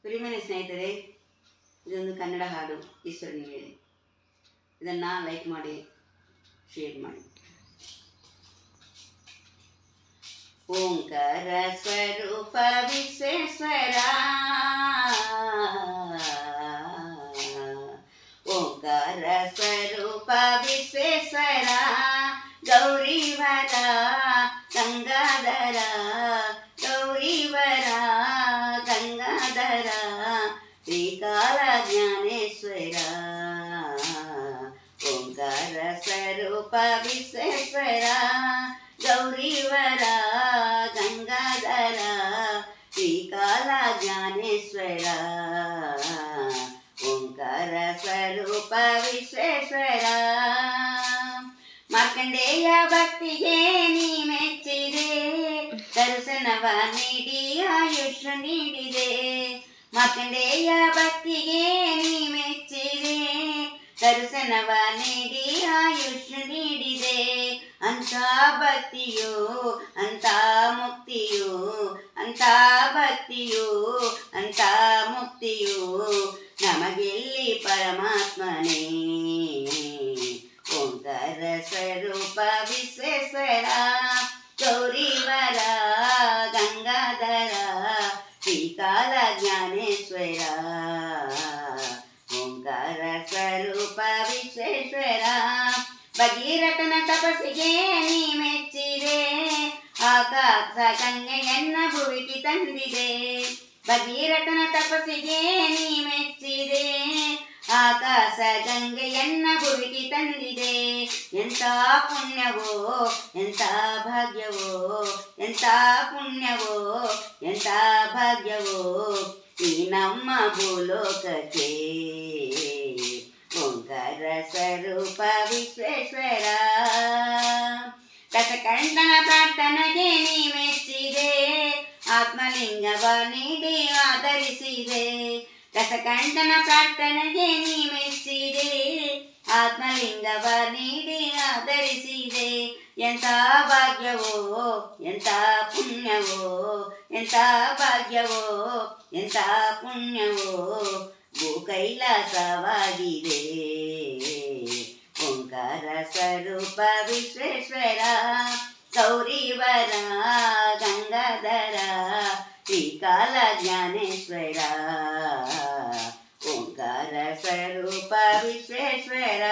ಪ್ರಿಯಮನೆ ಸ್ನೇಹಿತರೆ, ಇದೊಂದು ಕನ್ನಡ ಹಾಡು ಈಶ್ವರನಿಗೆ. ಇದನ್ನು ಲೈಕ್ ಮಾಡಿ, ಶೇರ್ ಮಾಡಿ. ಓಂಕಾರ ಸ್ವರೂಪ ವಿಶ್ವೇಶ್ವರ, ಓಂಕಾರ ಸ್ವರೂಪ ವಿಶ್ವೇಶ್ವರ, ಗೌರಿವರ ಗಂಗಾಧರ, ಗೌರಿವರ ಗಂಗಾಧರ, ಶ್ರೀಕಾಲ ಜ್ಞಾನೇಶ್ವರ. ಓಂಕಾರ ಸ್ವರೂಪ ವಿಶ್ವೇಶ್ವರ, ಗೌರಿವರ ಗಂಗಾಧರ, ಶ್ರೀಕಾಲ ಜ್ಞಾನೇಶ್ವರ. ಓಂಕಾರ ಸ್ವರೂಪ ವಿಶ್ವೇಶ್ವರ. ಮಾರ್ಕಂಡೇಯ ಭಕ್ತಿಗೆ ನೀ ಮೆಚ್ಚಿದೆ, ದರ್ಶನವ ನೀಡಿ ಆಯುಷ್ ನೀಡಿದೆ. ಮಾರ್ಕಂಡೇಯ ಭಕ್ತಿಗೆ ನೀ ಮೆಚ್ಚಿದೆ, ದರ್ಶನವ ನೀಡಿ ಆಯುಷ್ ನೀಡಿದೆ. ಅಂತ ಭಕ್ತಿಯೋ ಅಂತ ಮುಕ್ತಿಯೋ, ಅಂತ ಭಕ್ತಿಯೋ ಅಂತ ಮುಕ್ತಿಯೋ, ನಮಗೆಲ್ಲಿ ಪರಮಾತ್ಮನೇ. ಓಂಕಾರ ಸ್ವರೂಪ ವಿಶ್ವೇಶ್ವರ, ಗೌರಿವರ ಗಂಗಾಧರ, ಶ್ರೀಕಾಲ ಜ್ಞಾನೇಶ್ವರ. ಓಂಕಾರ ಸ್ವರೂಪ ವಿಶ್ವೇಶ್ವರ. ಭಗೀರಥನ ತಪಸ್ಸಿಗೆ ನೀ ಮೆಚ್ಚಿದೆ, ಆಕಾಶ ಗಂಗೆಯನ್ನ ಭುವಿಗೆ ತಂದಿದೆ. ಭಗೀರಥನ ತಪಸ್ಸಿಗೆ ನೀ ಮೆಚ್ಚಿದೆ, ಆಕಾಶ ಗಂಗೆಯನ್ನ ಭುವಿಗೆ ತಂದಿದೆ. ಎಂಥ ಪುಣ್ಯವೋ ಎಂಥ ಭಾಗ್ಯವೋ, ಎಂಥ ಪುಣ್ಯವೋ ಎಂಥ ಭಾಗ್ಯವೋ ಈ ನಮ್ಮ ಭೂಲೋಕಕ್ಕೆ. ಓಂಕಾರ ಸ್ವರೂಪ ವಿಶ್ವೇಶ್ವರ. ದಶಕಂಠನ ಪ್ರಾರ್ಥನೆಗೆ ನೀ ಮೆಚ್ಚಿದೆ, ಆತ್ಮಲಿಂಗವ ನೀಡಿ ಆಧರಿಸಿದೆ. ದಶಕಂಠನ ಪ್ರಾರ್ಥನೆಗೆ ನೀ ಮೆಚ್ಚಿದೆ, ಆತ್ಮಲಿಂಗವ ನೀಡಿ ಆಧರಿಸಿದೆ. ಎಂಥ ಭಾಗ್ಯವೋ ಎಂಥ ಪುಣ್ಯವೋ, ಎಂಥ ಭಾಗ್ಯವೋ ಎಂಥ ಪುಣ್ಯವೋ ಭೂ ಕೈಲಾಸವಾಗಿದೆ. ಓಂಕಾರ ಸ್ವರೂಪ ವಿಶ್ವೇಶ್ವರ, ಗೌರಿವರ ಗಂಗಾಧರ, ಶ್ರೀಕಾಲ ಜ್ಞಾನೇಶ್ವರ. ಓಂಕಾರ ಸ್ವರೂಪ ವಿಶ್ವೇಶ್ವರ.